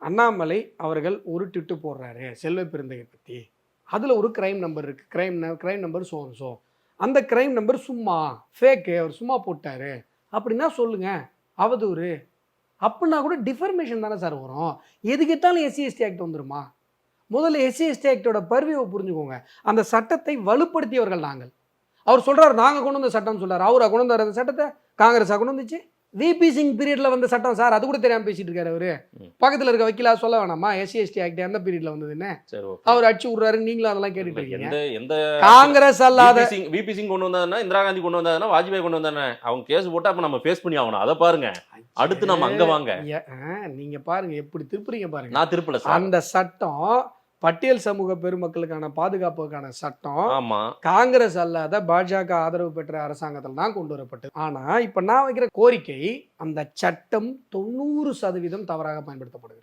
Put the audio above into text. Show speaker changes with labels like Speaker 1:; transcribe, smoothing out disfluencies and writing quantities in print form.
Speaker 1: அண்ணாமலை அவர்கள் ஒரு ட்விட்டு போடுறாரு செல்வ பெருந்தகை பற்றி, அதில் ஒரு கிரைம் நம்பர் இருக்குது, கிரைம் நம்பர் ஸோ அந்த கிரைம் நம்பர் சும்மா ஃபேக்கு, அவர் சும்மா போட்டார் அப்படின்னா சொல்லுங்கள், அவதூறு அப்படின்னா கூட டிஃபர்மேஷன் தானே சார் வரும். எதுக்கிட்டாலும் எஸ்சி எஸ்டி ஆக்ட் வந்துருமா? முதல்ல எஸ்சி எஸ்டி ஆக்டோட பர்வியை புரிஞ்சுக்கோங்க. அந்த சட்டத்தை வலுப்படுத்தியவர்கள் நாங்கள். அவர் சொல்கிறார் நாங்கள் கொண்டு வந்த சட்டம்னு சொல்கிறார். அவரை கொண்டு வந்தார் அந்த சட்டத்தை, காங்கிரஸாக கொண்டு வந்துச்சு. விபி சிங் பீரியட்ல வந்த சட்டம் சார், அது கூட தெரியாமல் பேசிட்டு இருக்காரு அவரு. பக்கத்தில் இருக்க வக்கீலா சொல்ல வேணாமா எஸ்சி எஸ்டி ஆக்ட் எந்த பீரியட்ல வந்ததுன்னு? அவர் அடிச்சு விடுறாரு, நீங்களும் அதெல்லாம் கேட்டுட்டு இருக்கீங்க. காங்கிரஸ் அல்லாத
Speaker 2: விபி சிங் கொண்டு வந்தாருன்னா, இந்திரா காந்தி கொண்டு வந்தாருன்னா, வாஜ்பாய் கொண்டு வந்தானே, அவங்க கேஸ் போட்டா அப்ப நம்ம ஃபேஸ் பண்ணி ஆகணும். அதை பாருங்க, அடுத்து நம்ம அங்க வாங்க.
Speaker 1: நீங்க பாருங்க எப்படி திருப்புறீங்க பாருங்க.
Speaker 2: நான் திருப்பல.
Speaker 1: அந்த சட்டம் பட்டியல் சமூக பெருமக்களுக்கான பாதுகாப்புக்கான சட்டம்.
Speaker 2: ஆமா,
Speaker 1: காங்கிரஸ் அல்லாத பாஜக ஆதரவு பெற்ற அரசாங்கத்தில் தான் கொண்டு வரப்பட்டது. ஆனா இப்ப நான் வைக்கிற கோரிக்கை, அந்த சட்டம் 90% தவறாக பயன்படுத்தப்படுகிறது.